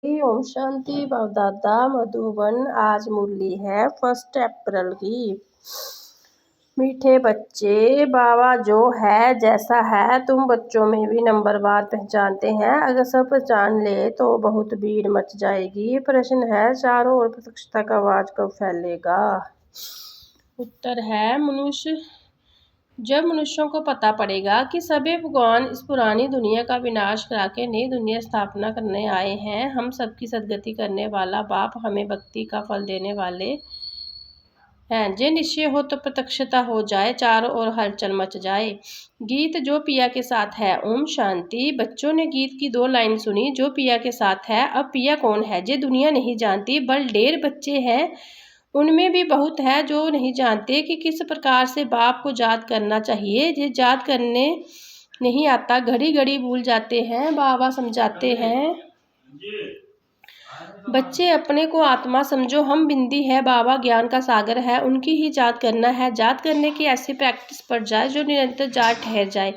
ओम शांति भवदाता मधुबन। आज मुरली है 1 अप्रैल की। मीठे बच्चे, बाबा जो है जैसा है तुम बच्चों में भी नंबरवार पहचानते हैं। अगर सब पहचान ले तो बहुत भीड़ मच जाएगी। प्रश्न है, चारों ओर प्रत्यक्षता का आवाज कब फैलेगा? उत्तर है, जब मनुष्यों को पता पड़ेगा कि सभी भगवान इस पुरानी दुनिया का विनाश करा के नई दुनिया स्थापना करने आए हैं। हम सबकी सदगति करने वाला बाप हमें भक्ति का फल देने वाले हैं। जे निश्चय हो तो प्रत्यक्षता हो जाए, चारों ओर हलचल मच जाए। गीत जो पिया के साथ है। ओम शांति। बच्चों ने गीत की 2 लाइन सुनी, जो पिया के साथ है। अब पिया कौन है जे दुनिया नहीं जानती, बल ढेर बच्चे हैं उनमें भी बहुत है जो नहीं जानते कि किस प्रकार से बाप को याद करना चाहिए। जे याद करने नहीं आता, घड़ी घड़ी भूल जाते हैं। बाबा समझाते हैं, बच्चे अपने को आत्मा समझो, हम बिंदी है, बाबा ज्ञान का सागर है, उनकी ही याद करना है। याद करने की ऐसी प्रैक्टिस पड़ जाए जो निरंतर याद ठहर जाए।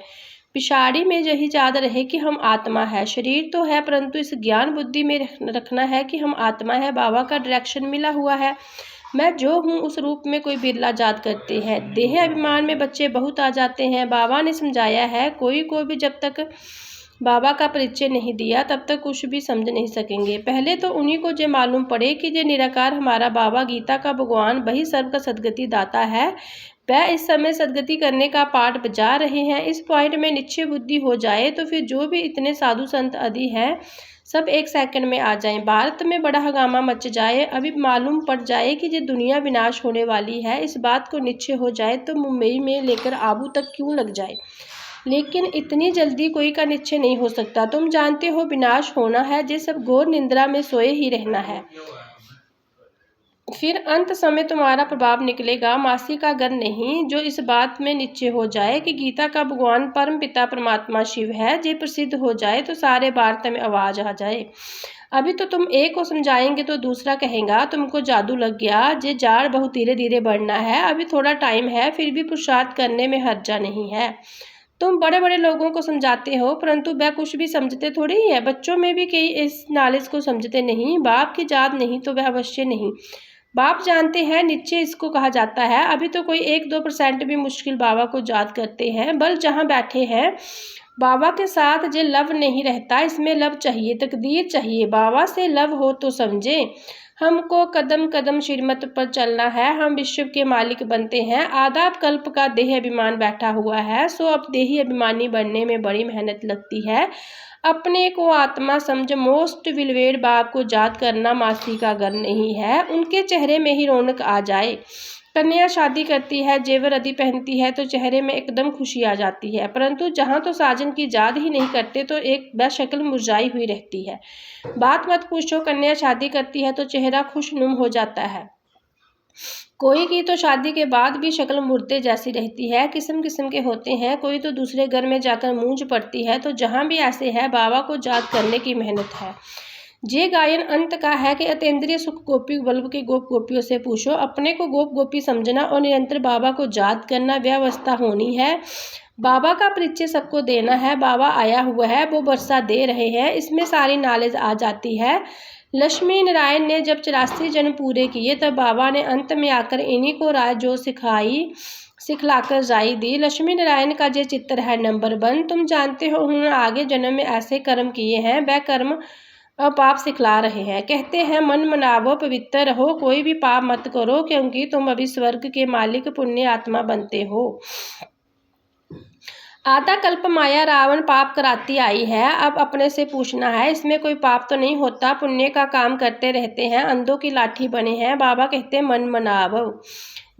पिछाड़ी में यही याद रहे कि हम आत्मा है। शरीर तो है परंतु इस ज्ञान बुद्धि में रखना है कि हम आत्मा है। बाबा का डायरेक्शन मिला हुआ है। मैं जो हूँ उस रूप में कोई बिरला याद करते हैं। देह अभिमान में बच्चे बहुत आ जाते हैं। बाबा ने समझाया है, कोई को भी जब तक बाबा का परिचय नहीं दिया तब तक कुछ भी समझ नहीं सकेंगे। पहले तो उन्हीं को जे मालूम पड़े कि जे निराकार हमारा बाबा, गीता का भगवान, वही सर्व का सदगति दाता है। वह इस समय सदगति करने का पाठ बजा रहे हैं। इस पॉइंट में निश्चय बुद्धि हो जाए तो फिर जो भी इतने साधु संत आदि हैं सब 1 सेकंड में आ जाएं। भारत में बड़ा हंगामा मच जाए। अभी मालूम पड़ जाए कि ये दुनिया विनाश होने वाली है। इस बात को निश्चय हो जाए तो मुंबई में लेकर आबू तक क्यों लग जाए। लेकिन इतनी जल्दी कोई का निश्चय नहीं हो सकता। तुम जानते हो विनाश होना है, जे सब घोर निंद्रा में सोए ही रहना है। फिर अंत समय तुम्हारा प्रभाव निकलेगा, मासी का घर नहीं। जो इस बात में निश्चय हो जाए कि गीता का भगवान परम पिता परमात्मा शिव है, जे प्रसिद्ध हो जाए तो सारे भारत में आवाज आ जाए। अभी तो तुम एक को समझाएंगे तो दूसरा कहेगा तुमको जादू लग गया। जे जाड़ बहुत धीरे धीरे बढ़ना है। अभी थोड़ा टाइम है, फिर भी पुरुषार्थ करने में हर्जा नहीं है। तुम बड़े बड़े लोगों को समझाते हो परंतु वह कुछ भी समझते थोड़ी ही है। बच्चों में भी कई इस नॉलेज को समझते नहीं। बाप की याद नहीं तो वह अवश्य नहीं। बाप जानते हैं, निश्चय इसको कहा जाता है। अभी तो कोई 1-2% भी मुश्किल बाबा को याद करते हैं। बल जहाँ बैठे हैं बाबा के साथ जे लव नहीं रहता, इसमें लव चाहिए, तकदीर चाहिए। बाबा से लव हो तो समझे। हमको कदम कदम श्रीमत पर चलना है। हम विश्व के मालिक बनते हैं। आधा कल्प का देह अभिमान बैठा हुआ है, सो अब देही अभिमानी बनने में बड़ी मेहनत लगती है। अपने को आत्मा समझ मोस्ट विलवेड बाप को याद करना मासी का घर नहीं है। उनके चेहरे में ही रौनक आ जाए। कन्या शादी करती है, जेवर आदि पहनती है तो चेहरे में एकदम खुशी आ जाती है। परंतु जहाँ तो साजन की याद ही नहीं करते तो एक बेशक्ल मुरझाई हुई रहती है। बात मत पूछो, कन्या शादी करती है तो चेहरा खुशनुम हो जाता है। कोई की तो शादी के बाद भी शक्ल मुर्दे जैसी रहती है। किस्म किस्म के होते हैं। कोई तो दूसरे घर में जाकर मूंज पड़ती है। तो जहाँ भी ऐसे है, बाबा को याद करने की मेहनत है। जे गायन अंत का है कि अतेंद्रिय सुख गोपी वल्लभ के गोप गोपियों से पूछो। अपने को गोप गोपी समझना और निरंतर बाबा को याद करना व्यवस्था होनी है। बाबा का परिचय सबको देना है। बाबा आया हुआ है, वो वर्षा दे रहे हैं, इसमें सारी नॉलेज आ जाती है। लक्ष्मी नारायण ने जब 84 जन्म पूरे किए तब बाबा ने अंत में आकर इन्हीं को राज जो सिखलाकर जाई दी। लक्ष्मी नारायण का जे चित्र है नंबर 1। तुम जानते हो उन्होंने आगे जन्म में ऐसे कर्म किए हैं, वह कर्म अब पाप सिखला रहे हैं। कहते हैं मन मनावो, पवित्र रहो, कोई भी पाप मत करो, क्योंकि तुम अभी स्वर्ग के मालिक पुण्य आत्मा बनते हो। आधा कल्प माया रावण पाप कराती आई है। अब अपने से पूछना है, इसमें कोई पाप तो नहीं होता, पुण्य का काम करते रहते हैं, अंधों की लाठी बने हैं। बाबा कहते हैं मन मनावो।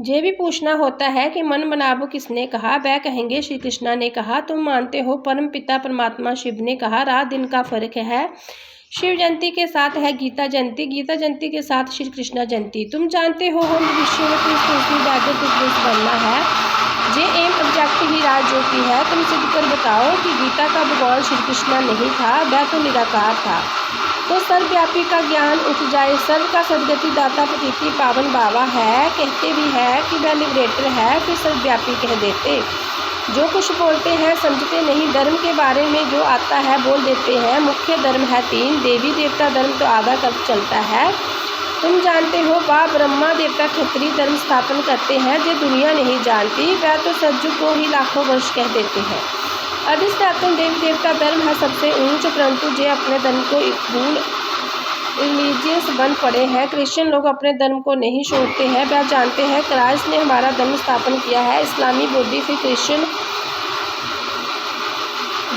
ये भी पूछना होता है कि मन मनावो किसने कहा। वह कहेंगे श्री कृष्णा ने कहा। तुम मानते हो परम पिता परमात्मा शिव ने कहा। रात दिन का फर्क है। शिव जयंती के साथ है गीता जयंती, गीता जयंती के साथ श्री कृष्णा जयंती। तुम जानते हो हम भविष्य में बनना है। जे एम ऑब्जेक्ट ही राज जो की है। तुम सिद्ध कर बताओ कि गीता का भगवान श्री कृष्णा नहीं था, वह तो निराकार था। तो सर्वव्यापी का ज्ञान उठ जाए। सर्व का सदगति दाता प्रतीति पावन बाबा है। कहते भी है कि वह लिबरेटर है, फिर सर्वव्यापी कह देते। जो कुछ बोलते हैं समझते नहीं, धर्म के बारे में जो आता है बोल देते हैं। मुख्य धर्म है 3, देवी देवता धर्म तो आधा कब चलता है। तुम जानते हो बाप ब्रह्मा देवता क्षत्रिय धर्म स्थापन करते हैं, जो दुनिया नहीं जानती वह तो सज्जु को ही लाखों वर्ष कह देते हैं। अधिष्ठातन देवी देवता धर्म है सबसे ऊंच, परंतु जे अपने धर्म को भूल रिलीजियस बन पड़े हैं। क्रिश्चियन लोग अपने धर्म को नहीं छोड़ते हैं, वह जानते हैं क्राइस्ट ने हमारा धर्म स्थापन किया है। इस्लामी, बौद्धी, फिर क्रिश्चियन,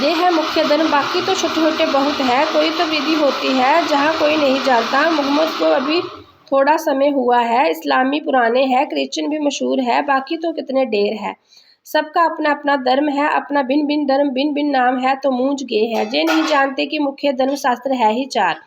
ये है मुख्य धर्म। बाकी तो छोटे छोटे बहुत है। कोई तो विधि होती है जहाँ कोई नहीं जानता। मोहम्मद को अभी थोड़ा समय हुआ है। इस्लामी पुराने है, क्रिश्चियन भी मशहूर है, बाकी तो कितने ढेर है। सबका अपना अपना धर्म है, अपना भिन्न भिन्न धर्म, भिन्न भिन्न नाम है, तो मूंझ गए है। जे नहीं जानते कि मुख्य धर्म शास्त्र है ही 4।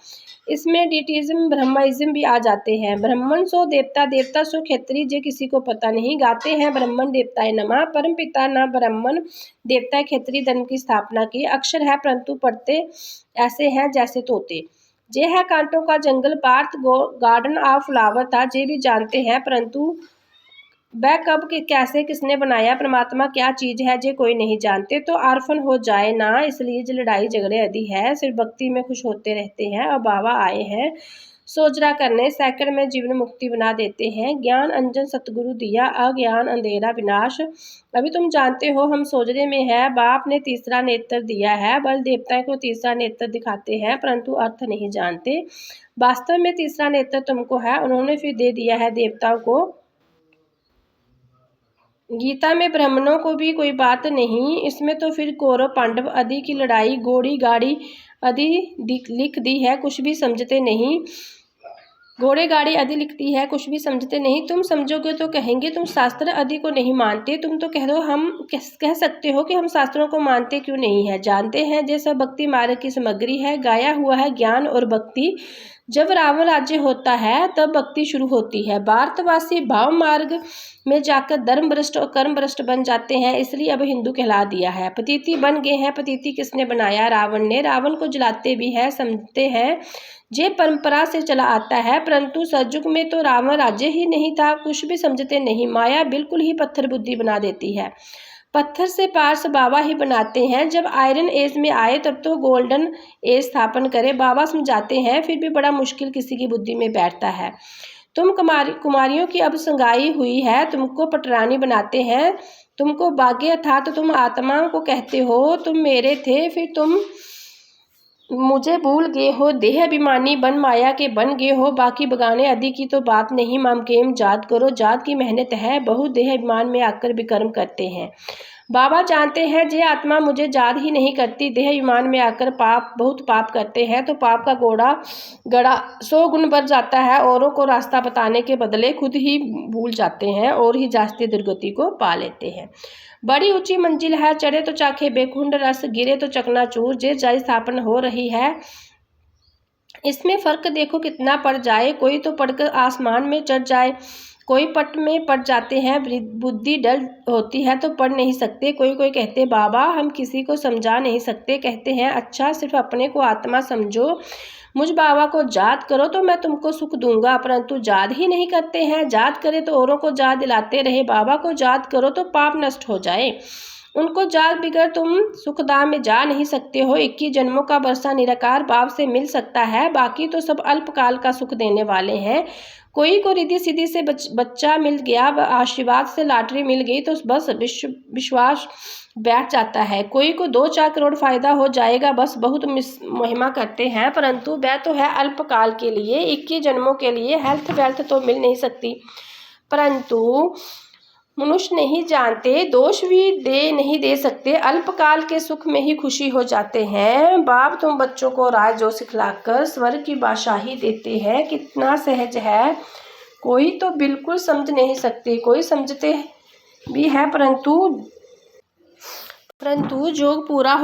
इसमें डिटिज्म ब्रह्माइज्म भी आ जाते हैं। ब्राह्मण सो देवता, देवता सो क्षत्रिय, जे किसी को पता नहीं। गाते हैं ब्राह्मण देवताए नमः, परम पिता न ब्राह्मण देवता क्षत्रिय धर्म की स्थापना की। अक्षर है परंतु पढ़ते ऐसे हैं जैसे तोते। जे है कांटों का जंगल, पार्थ गार्डन ऑफ फ्लावर था, जे भी जानते हैं, परंतु वह कब कैसे किसने बनाया, परमात्मा क्या चीज़ है, जे कोई नहीं जानते। तो आर्फन हो जाए ना, इसलिए जो लड़ाई झगड़े आदि है, सिर्फ भक्ति में खुश होते रहते हैं। और बाबा आए हैं सोजरा करने, सेकंड में जीवन मुक्ति बना देते हैं। ज्ञान अंजन सतगुरु दिया, अज्ञान अंधेरा विनाश। अभी तुम जानते हो हम सोजरे में है। बाप ने तीसरा नेत्र दिया है, बल देवता को तीसरा नेत्र दिखाते हैं, परंतु अर्थ नहीं जानते। वास्तव में तीसरा नेत्र तुमको है, उन्होंने फिर दे दिया है देवताओं को। गीता में ब्राह्मणों को भी कोई बात नहीं, इसमें तो फिर कौरव पांडव आदि की लड़ाई, घोड़ी गाड़ी आदि लिख दी है, कुछ भी समझते नहीं। घोड़े गाड़ी आदि लिखती है, कुछ भी समझते नहीं। तुम समझोगे तो कहेंगे तुम शास्त्र आदि को नहीं मानते। तुम तो कह दो, हम कह सकते हो कि हम शास्त्रों को मानते क्यों नहीं है। जानते हैं जैसा भक्ति मार्ग की सामग्री है, गाया हुआ है ज्ञान और भक्ति। जब रावण राज्य होता है तब भक्ति शुरू होती है। भारतवासी भाव मार्ग में जाकर धर्म भ्रष्ट और कर्म भ्रष्ट बन जाते हैं, इसलिए अब हिंदू कहला दिया है। पतिती बन गए हैं। पतिती किसने बनाया? रावण ने। रावण को जलाते भी है, समझते हैं जे परंपरा से चला आता है, परंतु सतयुग में तो रावण राज्य ही नहीं था, कुछ भी समझते नहीं। माया बिल्कुल ही पत्थर बुद्धि बना देती है। पत्थर से पार्स बाबा ही बनाते हैं। जब आयरन एज में आए तब तो गोल्डन एज स्थापन करे। बाबा समझाते हैं, फिर भी बड़ा मुश्किल किसी की बुद्धि में बैठता है। तुम कुमारियों की अब संगाई हुई है, तुमको पटरानी बनाते हैं। तुमको भाग्य था तो तुम आत्मा को कहते हो तुम मेरे थे, फिर तुम मुझे भूल गए हो। देह अभिमानी बन माया के बन गए हो। बाकी बगाने आदि की तो बात नहीं। मामकेम जात करो, जात की मेहनत है। बहुत देह अभिमान में आकर विकर्म करते हैं। बाबा जानते हैं जे आत्मा मुझे याद ही नहीं करती, देह अभिमान में आकर बहुत पाप करते हैं, तो पाप का गड़ा 100 गुण बढ़ जाता है। औरों को रास्ता बताने के बदले खुद ही भूल जाते हैं और ही जास्ती दुर्गति को पा लेते हैं। बड़ी ऊंची मंजिल है, चढ़े तो चाखे बेखुंड रस, गिरे तो चकनाचूर, जे जय स्थापन हो रही है। इसमें फर्क देखो कितना पड़ जाए। कोई तो पढ़कर आसमान में चढ़ जाए, कोई पट में पड़ जाते हैं। बुद्धि डल होती है तो पढ़ नहीं सकते। कोई कहते बाबा हम किसी को समझा नहीं सकते। कहते हैं अच्छा सिर्फ अपने को आत्मा समझो, मुझ बाबा को याद करो तो मैं तुमको सुख दूंगा, परंतु याद ही नहीं करते हैं। याद करे तो औरों को याद दिलाते रहे। बाबा को याद करो तो पाप नष्ट हो जाए। उनको याद बिगड़ तुम सुखधाम में जा नहीं सकते हो। 21 जन्मों का बरसा निराकार बाप से मिल सकता है, बाकी तो सब अल्पकाल का सुख देने वाले हैं। कोई को रिद्धि सिद्धि से बच्चा मिल गया, आशीर्वाद से लॉटरी मिल गई तो बस विश्वास बैठ जाता है। कोई को 2-4 करोड़ फायदा हो जाएगा, बस बहुत महिमा करते हैं, परंतु वह तो है अल्पकाल के लिए। 21 जन्मों के लिए हेल्थ वेल्थ तो मिल नहीं सकती, परंतु मनुष्य नहीं जानते, दोष भी नहीं दे सकते। अल्पकाल के सुख में ही खुशी हो जाते हैं। बाप तुम बच्चों को राज जो सिखलाकर स्वर्ग की बादशाही देते हैं, कितना सहज है। कोई तो बिल्कुल समझ नहीं सकते, कोई समझते भी है, परंतु जोग पूरा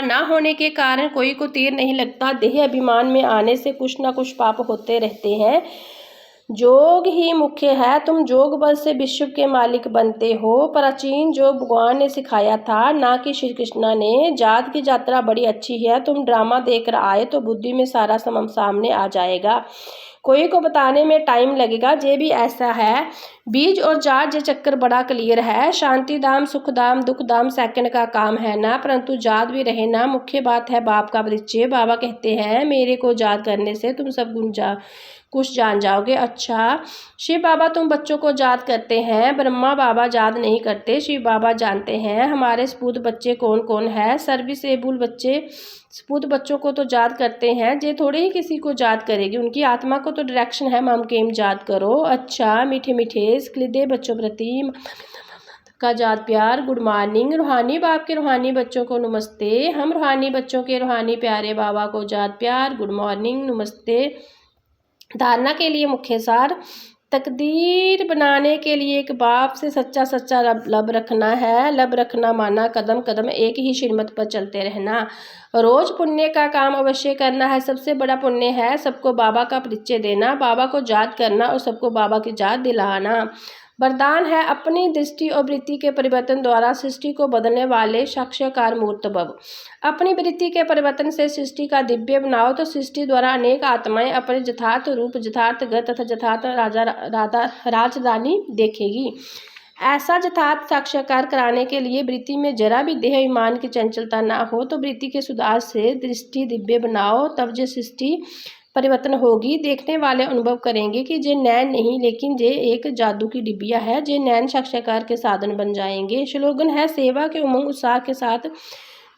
ना होने के कारण कोई को तीर नहीं लगता। देह अभिमान में आने से कुछ ना कुछ पाप होते रहते हैं। जोग ही मुख्य है। तुम जोग बल से विश्व के मालिक बनते हो। प्राचीन जो भगवान ने सिखाया था, ना कि श्री कृष्णा ने। जात की यात्रा बड़ी अच्छी है। तुम ड्रामा देख कर आए तो बुद्धि में सारा सामने आ जाएगा। कोई को बताने में टाइम लगेगा, जे भी ऐसा है। बीज और जाट जे चक्कर बड़ा क्लियर है। शांति दाम सुख दाम दुख दाम सेकंड का काम है ना, परंतु याद भी रहे ना, मुख्य बात है बाप का परिचय। बाबा कहते हैं मेरे को याद करने से तुम सब कुछ जान जाओगे। अच्छा, शिव बाबा तुम बच्चों को याद करते हैं, ब्रह्मा बाबा याद नहीं करते, शिव बाबा जानते हैं हमारे सपूत बच्चे कौन कौन है। सर्विसेबल बच्चे सपूत बच्चों को तो याद करते हैं, जे थोड़े ही किसी को याद करेगी, उनकी आत्मा को तो डायरेक्शन है ममकेम याद करो। अच्छा, मीठे मीठे स्कलिदे बच्चों प्रति का याद प्यार, गुड मॉर्निंग। रूहानी बाप के रूहानी बच्चों को नमस्ते। हम रूहानी बच्चों के रूहानी प्यारे बाबा को याद प्यार, गुड मॉर्निंग, नमस्ते। धारणा के लिए मुख्य सार, तकदीर बनाने के लिए एक बाप से सच्चा सच्चा लब रखना है। लब रखना माना कदम कदम एक ही श्रीमत पर चलते रहना। रोज पुण्य का काम अवश्य करना है। सबसे बड़ा पुण्य है सबको बाबा का परिचय देना, बाबा को याद करना और सबको बाबा की याद दिलाना। वरदान है अपनी दृष्टि और वृत्ति के परिवर्तन द्वारा सृष्टि को बदलने वाले साक्षात्कार मूर्त भव। अपनी वृत्ति के परिवर्तन से सृष्टि का दिव्य बनाओ तो सृष्टि द्वारा अनेक आत्माएं अपने यथार्थ रूप, यथार्थ गत तथा यथार्थ राजधानी देखेगी। ऐसा यथार्थ साक्षात्कार कराने के लिए वृत्ति में जरा भी देह ईमान की चंचलता ना हो, तो वृत्ति के सुधार से दृष्टि दिव्य बनाओ, तब जो सृष्टि परिवर्तन होगी। देखने वाले अनुभव करेंगे कि जे नैन नहीं लेकिन जे एक जादू की डिबिया है, जे नैन साक्षात्कार के साधन बन जाएंगे। स्लोगन है सेवा के उमंग उत्साह के साथ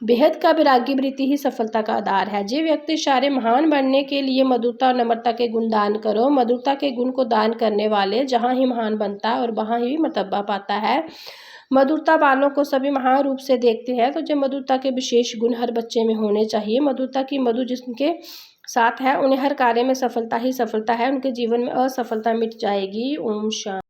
बेहद का वैरागी वृत्ति ही सफलता का आधार है। जे व्यक्ति सारे महान बनने के लिए मधुरता और नम्रता के गुण दान करो। मधुरता के गुण को दान करने वाले जहाँ ही महान बनता है और वहाँ ही मर्तबा पाता है। मधुरता वालों को सभी महान रूप से देखते हैं, तो जो मधुरता के विशेष गुण हर बच्चे में होने चाहिए। मधुरता की मधु जिसके साथ है उन्हें हर कार्य में सफलता ही सफलता है, उनके जीवन में असफलता मिट जाएगी। ओम शांति।